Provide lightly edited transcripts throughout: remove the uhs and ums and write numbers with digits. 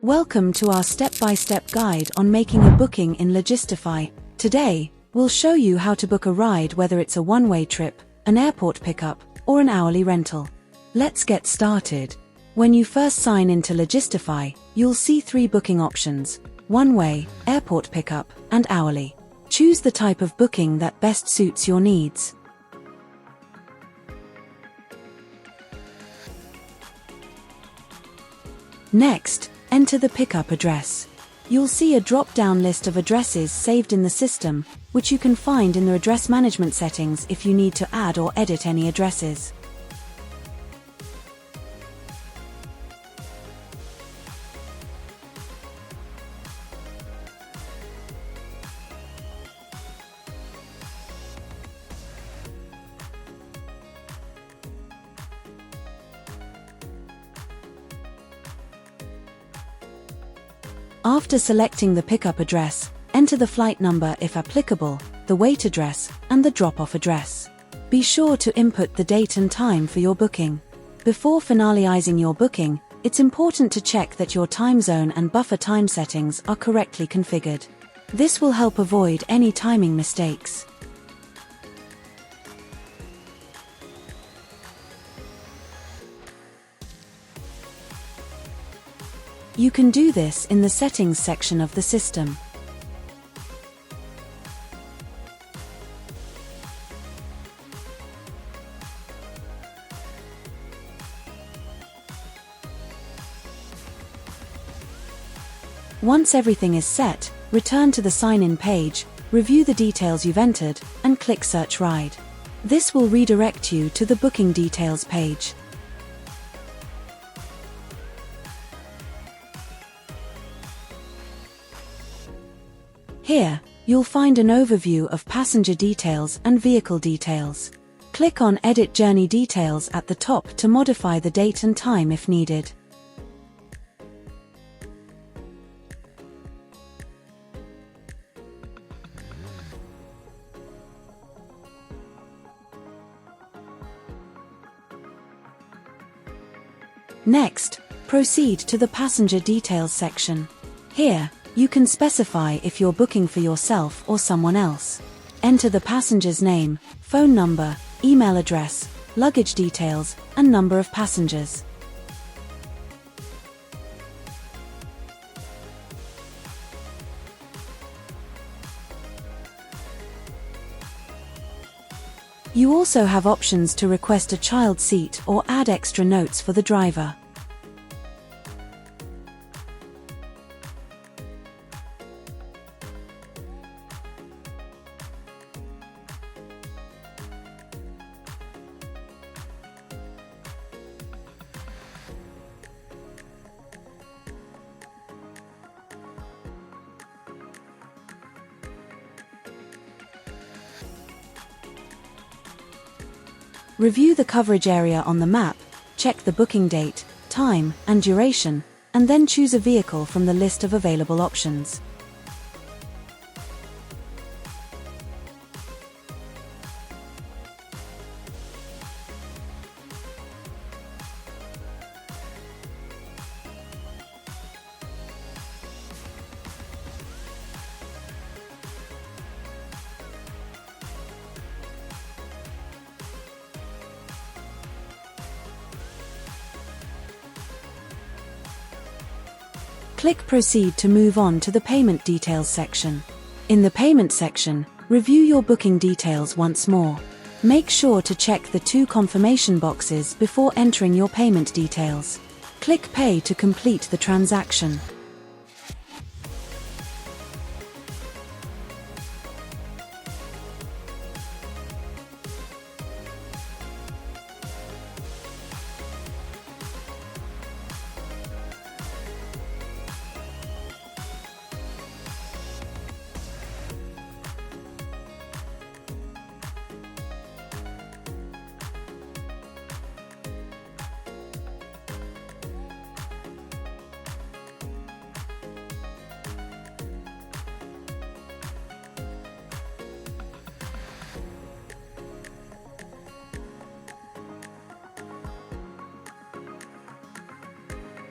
Welcome to our step-by-step guide on making a booking in Logistify. Today, we'll show you how to book a ride, whether it's a one-way trip, an airport pickup, or an hourly rental. Let's get started. When you first sign into Logistify, you'll see 3 booking options: one-way, airport pickup, and hourly. Choose the type of booking that best suits your needs. Next, enter the pickup address. You'll see a drop-down list of addresses saved in the system, which you can find in the address management settings if you need to add or edit any addresses. After selecting the pickup address, enter the flight number if applicable, the wait address, and the drop-off address. Be sure to input the date and time for your booking. Before finalizing your booking, it's important to check that your time zone and buffer time settings are correctly configured. This will help avoid any timing mistakes. You can do this in the settings section of the system. Once everything is set, return to the sign-in page, review the details you've entered, and click Search Ride. This will redirect you to the booking details page. Here, you'll find an overview of passenger details and vehicle details. Click on Edit Journey Details at the top to modify the date and time if needed. Next, proceed to the Passenger Details section. Here, you can specify if you're booking for yourself or someone else. Enter the passenger's name, phone number, email address, luggage details, and number of passengers. You also have options to request a child seat or add extra notes for the driver. Review the coverage area on the map, check the booking date, time, and duration, and then choose a vehicle from the list of available options. Click Proceed to move on to the Payment Details section. In the Payment section, review your booking details once more. Make sure to check the 2 confirmation boxes before entering your payment details. Click Pay to complete the transaction.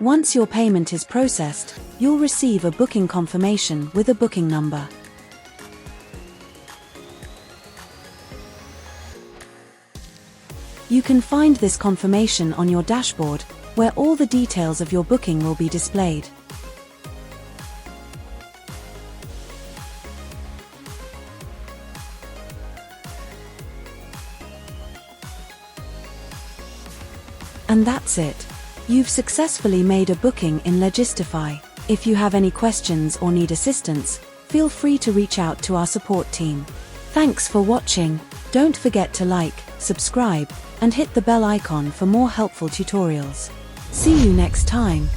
Once your payment is processed, you'll receive a booking confirmation with a booking number. You can find this confirmation on your dashboard, where all the details of your booking will be displayed. And that's it. You've successfully made a booking in Logistifie. If you have any questions or need assistance, feel free to reach out to our support team. Thanks for watching. Don't forget to like, subscribe, and hit the bell icon for more helpful tutorials. See you next time.